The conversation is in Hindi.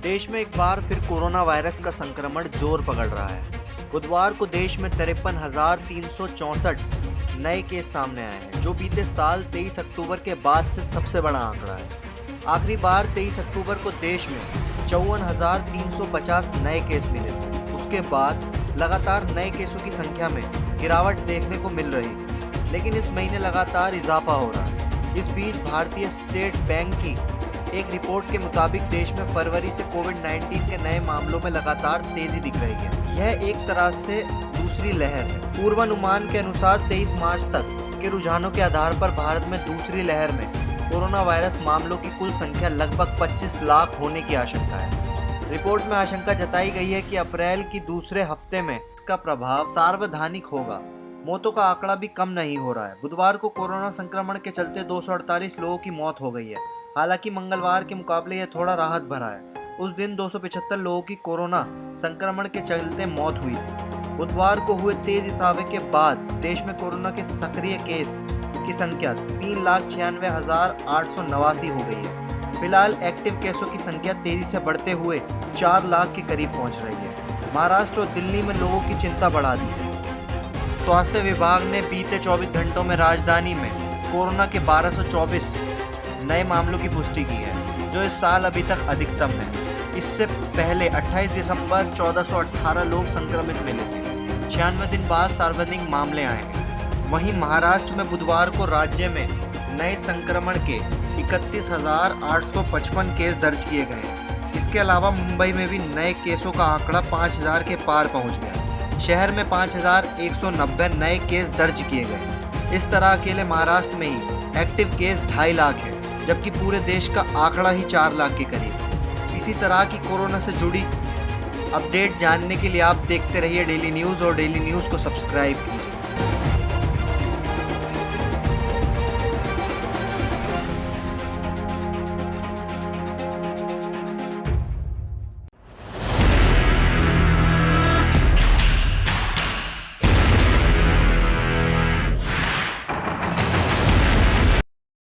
देश में एक बार फिर कोरोना वायरस का संक्रमण जोर पकड़ रहा है। बुधवार को देश में 53,364 नए केस सामने आए हैं, जो बीते साल 23 अक्टूबर के बाद से सबसे बड़ा आंकड़ा है। आखिरी बार 23 अक्टूबर को देश में 54,350 नए केस मिले थे। उसके बाद लगातार नए केसों की संख्या में गिरावट देखने को मिल रही है, लेकिन इस महीने लगातार इजाफा हो रहा है। इस बीच भारतीय स्टेट बैंक की एक रिपोर्ट के मुताबिक देश में फरवरी से कोविड-19 के नए मामलों में लगातार तेजी दिख रही है। यह एक तरह से दूसरी लहर है। पूर्वानुमान के अनुसार 23 मार्च तक के रुझानों के आधार पर भारत में दूसरी लहर में कोरोना वायरस मामलों की कुल संख्या लगभग 25 लाख होने की आशंका है। रिपोर्ट में आशंका जताई गई है कि अप्रैल की दूसरे हफ्ते में इसका प्रभाव सार्वधानिक होगा। मौतों का आंकड़ा भी कम नहीं हो रहा है। बुधवार को कोरोना संक्रमण के चलते 248 लोगों की मौत हो गई है। हालांकि मंगलवार के मुकाबले यह थोड़ा राहत भरा है। उस दिन 275 लोगों की कोरोना संक्रमण के चलते मौत हुई थी। बुधवार को हुए तेज इजाफे के बाद देश में कोरोना के सक्रिय केस की संख्या 3,96,889 हो गई है। फिलहाल एक्टिव केसों की संख्या तेजी से बढ़ते हुए 4 लाख के करीब पहुंच रही है। महाराष्ट्र और दिल्ली में लोगों की चिंता बढ़ा दी है। स्वास्थ्य विभाग ने बीते 24 घंटों में राजधानी में कोरोना के 1224 नए मामलों की पुष्टि की है, जो इस साल अभी तक अधिकतम है। इससे पहले 28 दिसंबर 1418 लोग संक्रमित मिले थे। 96 दिन बाद सार्वजनिक मामले आए हैं। वहीं महाराष्ट्र में बुधवार को राज्य में नए संक्रमण के 31,855 केस दर्ज किए गए हैं। इसके अलावा मुंबई में भी नए केसों का आंकड़ा 5,000 के पार पहुंच गया। शहर में 5,190 नए केस दर्ज किए गए। इस तरह अकेले महाराष्ट्र में ही एक्टिव केस 2.5 लाख है, जबकि पूरे देश का आंकड़ा ही 4 लाख के करीब है। इसी तरह की कोरोना से जुड़ी अपडेट जानने के लिए आप देखते रहिए डेली न्यूज़ और डेली न्यूज़ को सब्सक्राइब कीजिए।